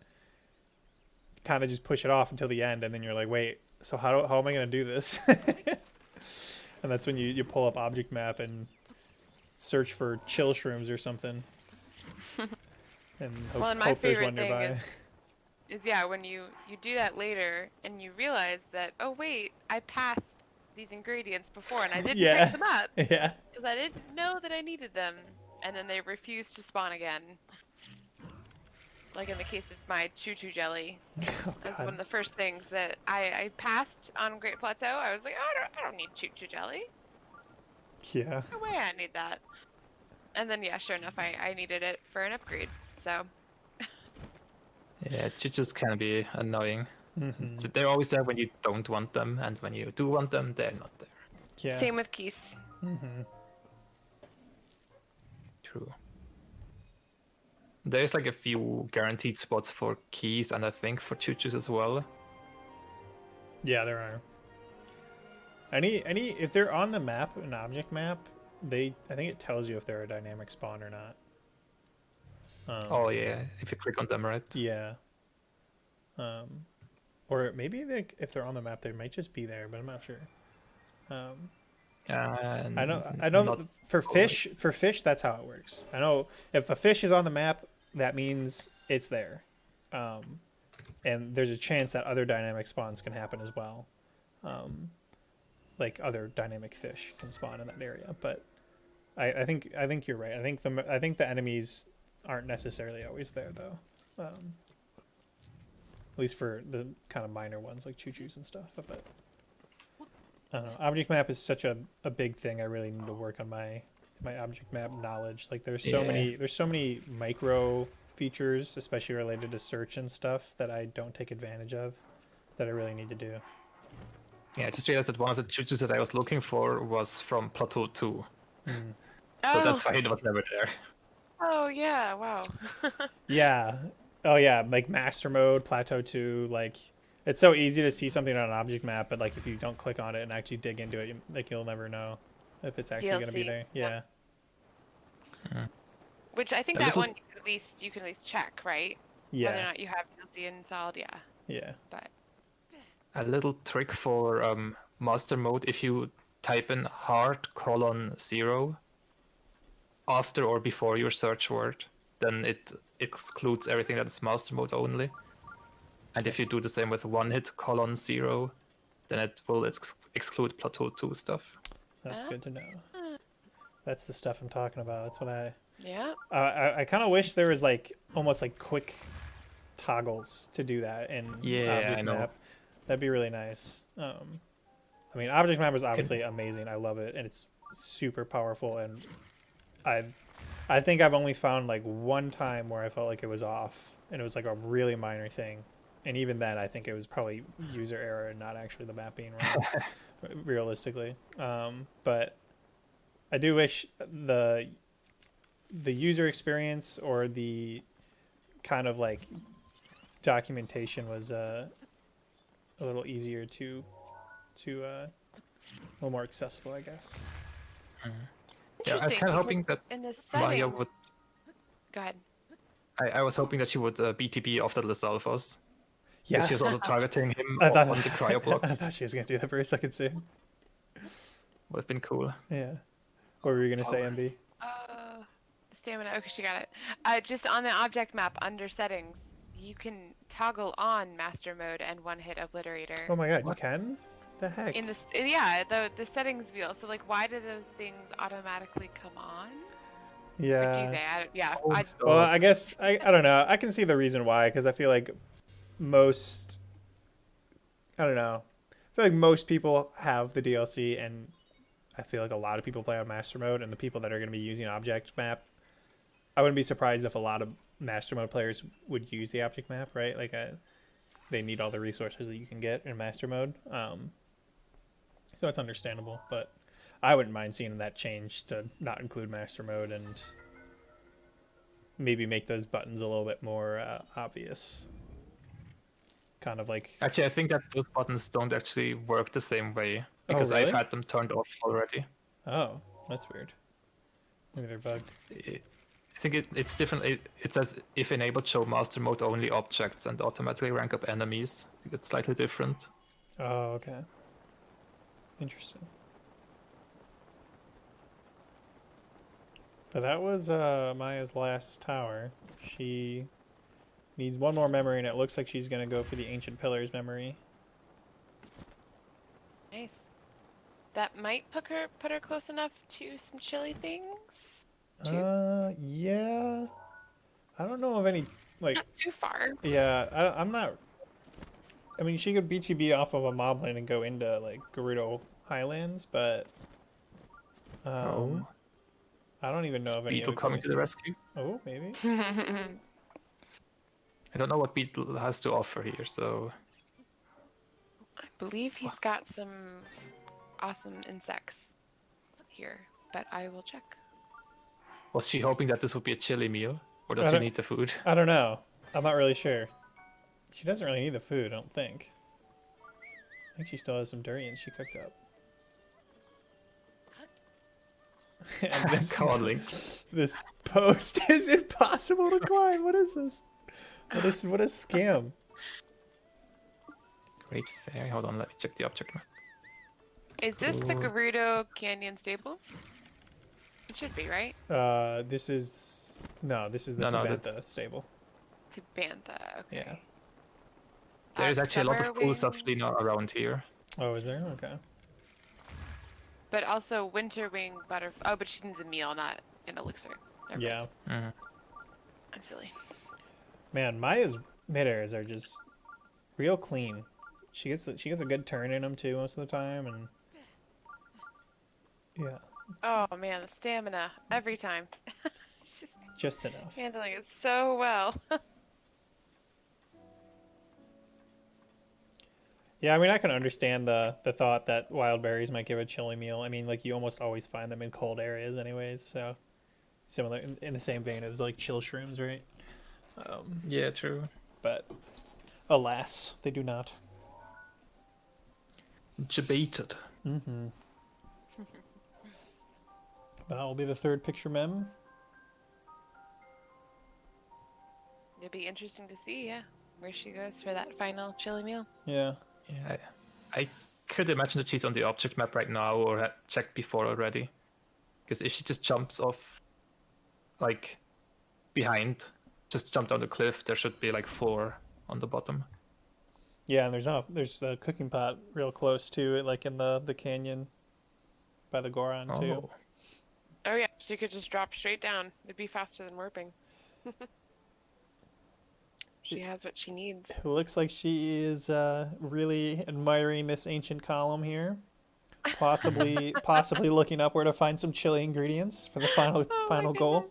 kind of just push it off until the end, and then you're like, wait, so how am I going to do this? And that's when you pull up object map and search for chill shrooms or something, and Well, and my hope there's favorite one thing nearby. is yeah, when you do that later and you realize that, oh wait, I passed these ingredients before and I didn't Yeah. pick them up Yeah. because I didn't know that I needed them, and then they refuse to spawn again. Like in the case of my choo-choo jelly, Oh, that's God. one of the first things that I passed on Great Plateau. I was like, oh, I don't need choo-choo jelly. Yeah. No way I need that. And then yeah, sure enough, I needed it for an upgrade. So Yeah, choo-choos can be annoying. Mm-hmm. So they're always there when you don't want them, and when you do want them, they're not there. Yeah. same with Keith. Mm-hmm. True. There's like a few guaranteed spots for keys, and I think for choo-choos as well. Yeah, there are. Any if they're on the map, an object map, I think it tells you if they're a dynamic spawn or not. Oh yeah, if you click on them, right? Yeah. Or maybe if they're on the map, they might just be there, but I'm not sure. I know not for fish that's how it works. I know if a fish is on the map, that means it's there. And there's a chance that other dynamic spawns can happen as well. Like other dynamic fish can spawn in that area, but I think you're right. I think the enemies aren't necessarily always there though. At least for the kind of minor ones like choo-choos and stuff. But I don't know. Object map is such a big thing. I really need to work on my object map knowledge. Like there's so many micro features, especially related to search and stuff, that I don't take advantage of, that I really need to do. Yeah, I just realized that one of the choo-choos that I was looking for was from Plateau 2. So that's why it was never there. Oh yeah, wow. Yeah. Oh yeah, like master mode, plateau 2, like it's so easy to see something on an object map, but like if you don't click on it and actually dig into it, you'll never know if it's actually going to be DLC. there. Yeah. Which I think A that little- one you can at least check, right? Whether or Yeah. not you have DLC installed, yeah. Yeah. But A little trick for master mode: if you type in hard:0 after or before your search word, then it excludes everything that is master mode only. And if you do the same with one:0, then it will exclude Plateau 2 stuff. That's good to know. That's the stuff I'm talking about. That's what yeah. I kind of wish there was like almost like quick toggles to do that in Yeah, object I know. map. That'd be really nice. I mean, object map is obviously amazing. I love it, and it's super powerful. And I think I've only found like one time where I felt like it was off, and it was like a really minor thing. And even then, I think it was probably user error and not actually the map being wrong, realistically. But I do wish the user experience or the kind of like documentation was a little easier to a little more accessible, I guess. Yeah, I was Interesting, kind of because hoping that in the Maya setting. would. Go ahead. I was hoping that she would BTB off the Lizalfos. Yeah, She was also targeting him I thought, on the cryo block. I thought she was gonna do that for a second too. Would have been cool. Yeah. What were you gonna say, Tower. MB? Stamina. Okay, she got it. Just on the object map under settings, you can toggle on master mode and one-hit obliterator. Oh my god, What? you can? The heck? In this, yeah, the settings wheel. So like, why do those things automatically come on? Or do Yeah. they? Yeah. Oh, I just, Well, I guess I don't know. I can see the reason why, because I feel like most, I don't know. I feel like most people have the DLC, and I feel like a lot of people play on master mode, and the people that are going to be using object map, I wouldn't be surprised if a lot of master mode players would use the object map, right? Like they need all the resources that you can get in master mode. So it's understandable, but I wouldn't mind seeing that change to not include master mode and maybe make those buttons a little bit more obvious. kind of like. Actually, I think that those buttons don't actually work the same way Oh, because I've really? had them turned off already. Oh, that's weird. Maybe they're bugged. I think it's different. It says if enabled, show master mode only objects and automatically rank up enemies. I think it's slightly different. Oh, okay. Interesting. But that was Maya's last tower. She needs one more memory, and it looks like she's gonna go for the Ancient Pillars memory. Nice. That might put her close enough to some chilly things. Yeah. I don't know of any, like, Not too far. yeah, I'm not, I mean, she could BTB off of a moblin and go into, like, Gerudo Highlands, but, Oh, I don't even know of any Beetle other coming to the places. rescue. Oh, maybe? I don't know what Beetle has to offer here, so I believe he's got some awesome insects here, but I will check. was she hoping that this would be a chili meal, or does I she don't- need the food? I don't know. I'm not really sure. She doesn't really need the food, I don't think. I think she still has some durians she cooked up. And Cuddling. this post is impossible to climb. What is this? What a scam. Great fairy. Hold on, let me check the object map. Is this the Cool. Gerudo Canyon stable? It should be, right? This is the No, Tabantha stable. Bantha, okay. Yeah. There's actually a lot of cool Summerwing, stuff around here. Oh, is there? Okay. But also Winterwing butterfly. Oh, but she needs a meal, not an elixir. Never Yeah. mind. Mhm. I'm silly. Man, Maya's mid-airs are just real clean. She gets a good turn in them too most of the time, and yeah, Oh man, the stamina every time. She's just enough. handling it so well. Yeah, I mean, I can understand the thought that wild berries might give a chilly meal. I mean, like, you almost always find them in cold areas anyways, so similar in the same vein as like chill shrooms, right? Yeah, true. But alas, they do not. Debated. Mm-hmm. That will be the third picture mem. It'd be interesting to see, yeah, where she goes for that final chili meal. Yeah. Yeah, I could imagine that she's on the object map right now, or had checked before already. Because if she just jumps off, like, behind, just jump down the cliff, there should be like 4 on the bottom. Yeah, and there's a cooking pot real close to it, like in the canyon by the Goron too. Oh, Oh yeah, she could just drop straight down. It'd be faster than warping. She has what she needs. It looks like she is really admiring this ancient column here. Possibly looking upward to find some chili ingredients for the final Oh my final goal.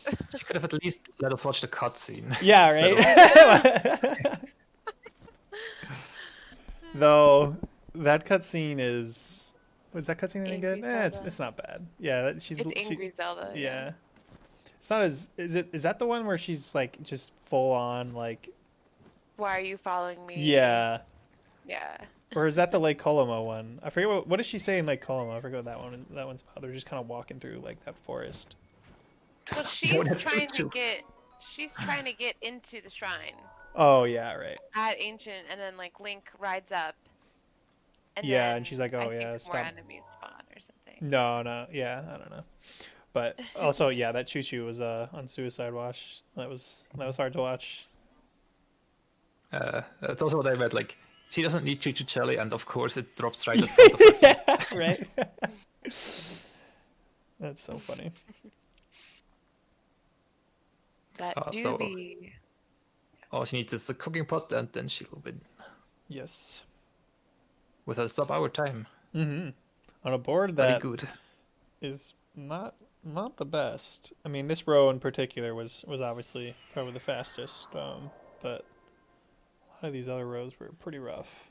goodness. she could have at least let us watch the cutscene. Yeah, right. Though that cutscene was that cutscene any Angry good? It's Zelda. not bad. Yeah, she's It's Angry Zelda. yeah. It's not as is that the one where she's like just full on like Why are you following me? yeah. Yeah. Or is that the Lake Coloma one? I forget what does she say in Lake Coloma? I forget what that one's about. They're just kind of walking through like that forest. Well, she's What a trying to choo-choo. get into the shrine Oh yeah, right. at Ancient, and then like Link rides up. Yeah, then and she's like, I "Oh, think yeah, more stop." enemies spawn or something. No, yeah, I don't know. But also, yeah, that choo choo was on Suicide Wash. That was hard to watch. That's also what I read. Like, she doesn't need Choo Choo Jelly, and of course it drops right in front of her. Yeah, right. That's so funny. That So- doobie. All she needs is a cooking pot, and then she'll win. Yes. With a sub-hour time. Mm-hmm. On a board Very that good. is not the best. I mean, this row in particular was obviously probably the fastest, but a lot of these other rows were pretty rough.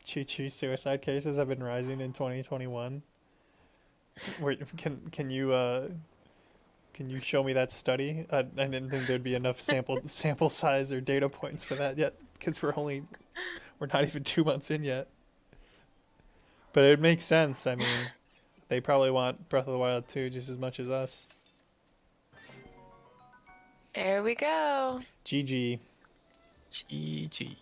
Choo choo suicide cases have been rising in 2021. Where can Can you show me that study? I didn't think there'd be enough sample size or data points for that yet, because we're not even 2 months in yet. But it makes sense. I mean, they probably want Breath of the Wild 2 just as much as us. There we go. GG. GG.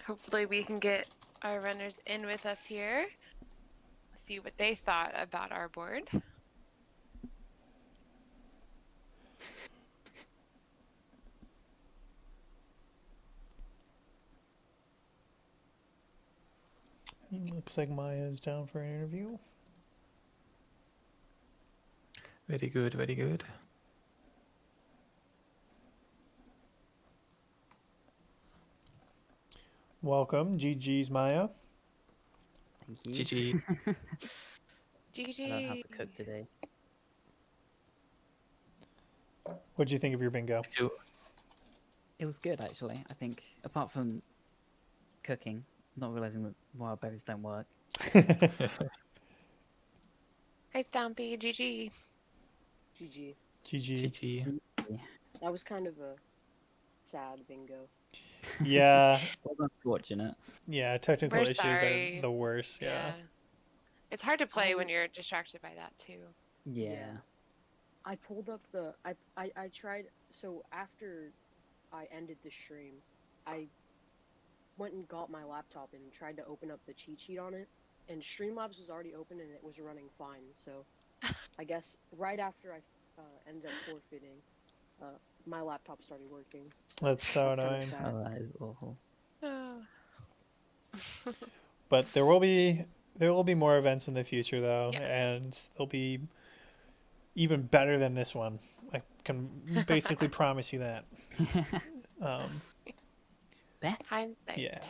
Hopefully we can get our runners in with us here. See what they thought about our board. Looks like Maya's down for an interview. Very good, very good. Welcome, GG's Maya. Thank you. GG. GG. I don't have to cook today. What'd you think of your bingo? It was good, actually. I think, apart from cooking, not realizing that wild berries don't work. Hi, Stompy. GG. GG. GG. GG. That was kind of a sad bingo. Yeah, Well, unfortunate. yeah. Technical We're issues sorry. are the worst. Yeah. It's hard to play when you're distracted by that too. Yeah. I pulled up the I tried, so after I ended the stream, I went and got my laptop and tried to open up the cheat sheet on it, and Streamlabs was already open and it was running fine. So I guess right after I ended up forfeiting, my laptop started working. So That's so it's kinda annoying. sad. Oh, that is awful. But there will be more events in the future though, Yeah. and they'll be even better than this one. I can basically promise you that. Bet? Hindsight. Yeah.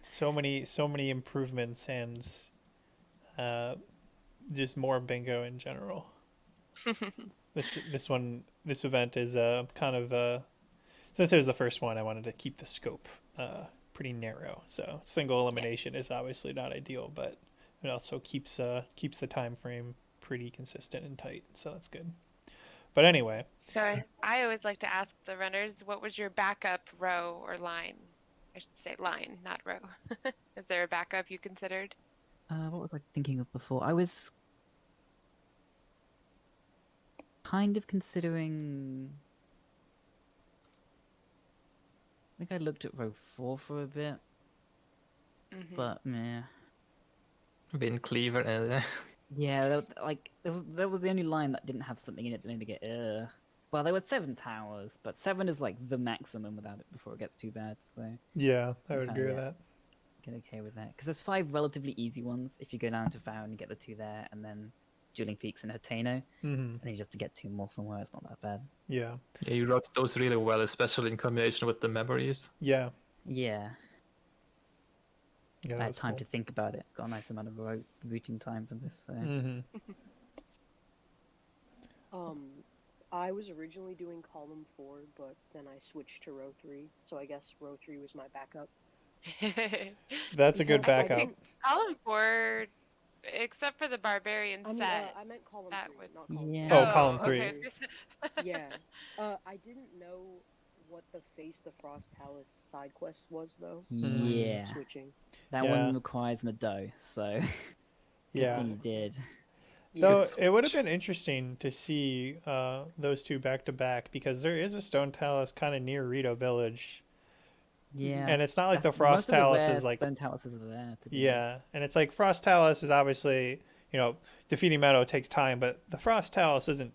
So many improvements and just more bingo in general. This event is kind of since it was the first one, I wanted to keep the scope pretty narrow. So single elimination is obviously not ideal, but it also keeps the time frame pretty consistent and tight. So that's good. But anyway, So I always like to ask the runners, what was your backup row or line? I should say line, not row. Is there a backup you considered? What was I thinking of before? I was kind of considering. I think I looked at row 4 for a bit, Mhm. but meh. Wind Cleaver. Yeah, that was the only line that didn't have something in it that made me get Well, there were 7 towers, but 7 is like the maximum without it before it gets too bad. So yeah, I would Okay, agree with yeah. that. get okay with that because there's 5 relatively easy ones. If you go down to Vow and you get the 2 there, and then Dueling Peaks and Hateno, Hmm. and then you just have to get 2 more somewhere. It's not that bad. Yeah, Yeah, you wrote those really well, especially in combination with the memories. yeah, Yeah, yeah. I That had was time cool. to think about it. Got a nice amount of routing time for this. So. Hmm. I was originally doing column 4, but then I switched to row 3. So I guess row 3 was my backup. That's a good Because I backup. didn't- Column 4, except for the barbarian I mean, set. I meant column that 3, would- not column Yeah. 4. Oh, column 3. okay. Yeah. I didn't know what the Face the Frost Talus side quest was though. So I'm Yeah, switching. that Yeah. one requires Mado, so good Yeah. thing you did. Though Good it would have switch. been interesting to see those two back to back, because there is a stone talus kind of near Rito Village, Yeah, and it's not like the that's- Frost most of the Talus rare is like, Stone Taluses are there. To be yeah, and it's like Frost Talus is obviously, defeating Meadow takes time, but the Frost Talus isn't.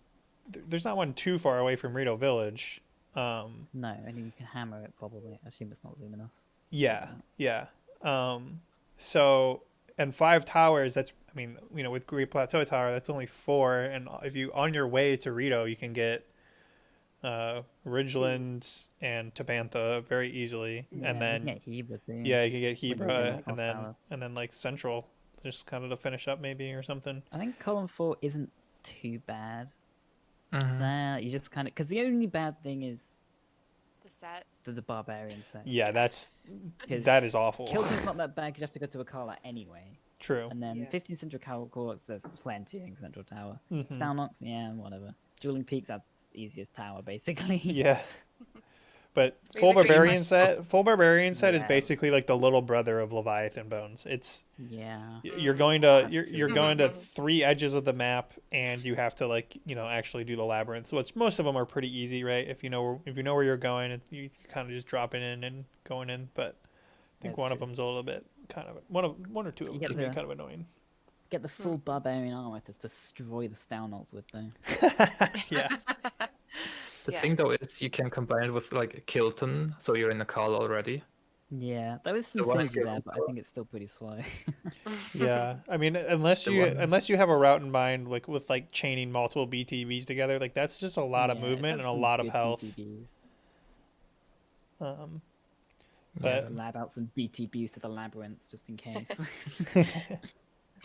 There's not one too far away from Rito Village. honest. No, and you can hammer it probably. I assume it's not luminous. Yeah, yeah. So, and 5 towers, that's, I mean, with Great Plateau Tower, that's only 4. And if you, on your way to Rito, you can get Ridgeland and Tabantha very easily. Yeah, And then, you can get Hebra too. yeah, you can get when you Hebra, get and Frost then, Talus. like Central, just kind of to finish up maybe or something. I think column 4 isn't too bad. Mhm. Nah, you just kind of because the only bad thing is The set. the barbarian set. Yeah, that 'Cause is awful. Kilton's not that bad because you have to go to Akala anyway. True. And then Yeah. 15 Central Tower Courts, there's plenty in Central Tower. Mhm. Stalnox, yeah, whatever. Dueling Peaks, that's easiest tower, basically. Yeah. But We full have a good barbarian set is Yeah. basically like the little brother of Leviathan Bones. It's Yeah. you're going to Have you're to. going to 3 edges of the map, and you have to like actually do the labyrinths. Which most of them are pretty easy, right? If you know where you're going, you kind of just dropping in and going in. But I think That's one of true. them's a little bit kind of one or two of You them get can be the- kind of annoying. Get the full barbarian armor to destroy the Stalnox with, though. Yeah. The Yeah. thing though is you can combine it with like a Kilton, so you're in the call already. Yeah, there is some The one I synergy gave there, up but I think it's still pretty slow. Yeah, I mean, unless The you one- have a route in mind, like with like chaining multiple BTBs together, like that's just a lot of Yeah, it movement has and a some lot of good health. BTBs. But Lab out some BTBs to the labyrinths just in case.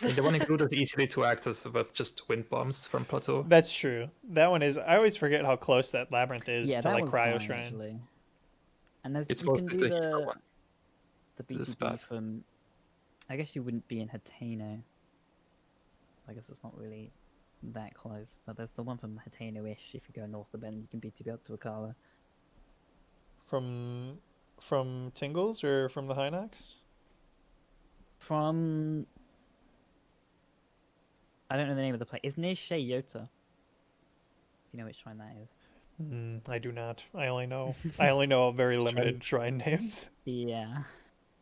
I mean, the one included is easily to access with just wind bombs from Plateau. that's true. That one is. I always forget how close that labyrinth is yeah, to that like one's Cryo fine, Shrine. actually. And there's It's you can mostly do the hero the one. This BTB bad. from. I guess you wouldn't be in Hateno. So I guess it's not really that close. But there's the one from Hateno-ish. If you go north of Bend, you can BTB up to Akala. From Tingles or from the Hinox? From. I don't know the name of the place. It's near Sheyota. If you know which shrine that is. I do not. I only know very limited shrine names. Yeah.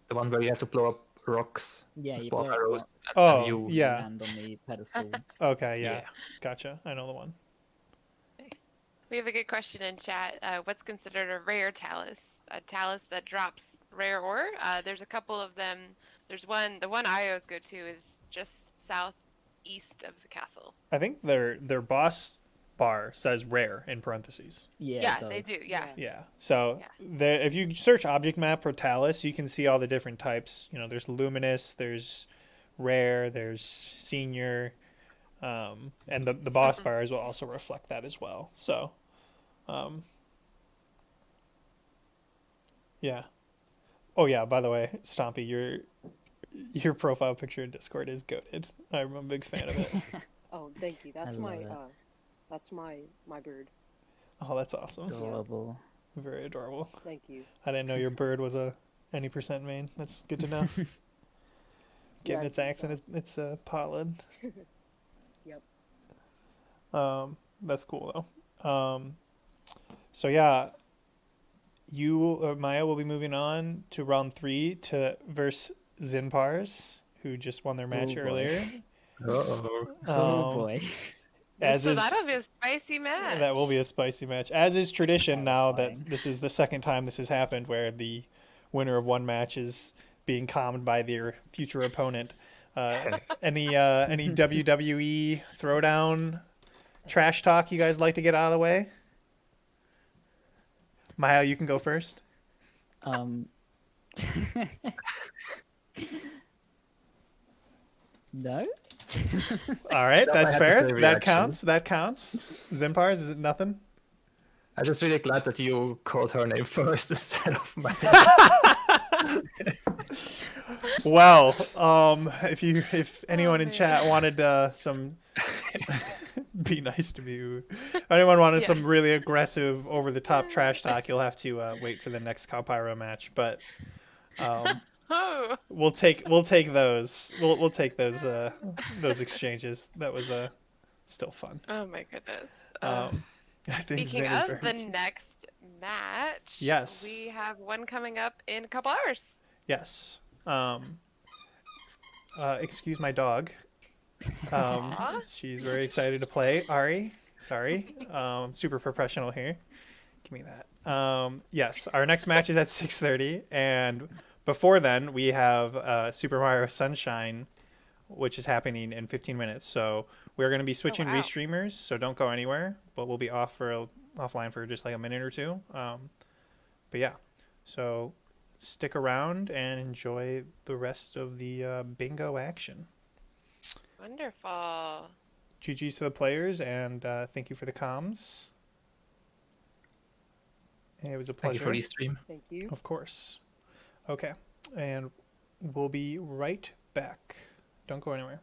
The one where you have to blow up rocks, Yeah, with you bomb blow up arrows, rocks. and Oh, then you yeah. Land on the pedestal. Okay, yeah. Yeah. Gotcha. I know the one. We have a good question in chat. What's considered a rare talus? A talus that drops rare ore? There's a couple of them. There's one. The one I always go to is just southeast of the castle. I think their boss bar says rare in parentheses. Yeah, they do. Yeah. Yeah. So Yeah. if you search object map for Talus, you can see all the different types. There's luminous, there's rare, there's senior, and the boss bars will also reflect that as well. So, yeah. Oh yeah. By the way, Stompy, your profile picture in Discord is goated. I'm a big fan of it. Oh, thank you. That's I my love it. that's my bird. Oh, that's awesome. Adorable. Very adorable. Thank you. I didn't know your bird was a any % main. That's good to know. Getting Yeah, its accent, it's potted. Yep. That's cool though. So yeah, you Maya will be moving on to round 3 to verse Zinpars, who just won their match boy. earlier. Uh-oh. Oh boy. As So is that'll be a spicy match. that will be a spicy match. As is tradition now Terrifying. that this is the second time this has happened, where the winner of one match is being calmed by their future opponent. Any WWE throwdown trash talk you guys like to get out of the way? Maya, you can go first. No? All right, That that's might have the fair. same That reaction. counts. That counts. Zimpars, is it nothing? I'm just really glad that you called her name first instead of mine. Well, if anyone in chat wanted some be nice to me. If anyone wanted some really aggressive, over the top trash talk, you'll have to wait for the next Calpyro match. But Oh. we'll take those. We'll take those exchanges. That was still fun. Oh my goodness. I think Speaking Zen is of very the next match, Yes. we have one coming up in a couple hours. yes. Excuse my dog. Aw. She's very excited to play. Ari, sorry. Super professional here. Give me that. Yes, our next match is at 6:30, and before then we have Super Mario Sunshine, which is happening in 15 minutes. So we're going to be switching wow. restreamers, so don't go anywhere. But we'll be offline for just like a minute or two. But yeah, so stick around and enjoy the rest of the bingo action. Wonderful. GG's to the players, and thank you for the comms. It was a Thank you pleasure. for the stream. Thank you. Of course. Okay, and we'll be right back. Don't go anywhere.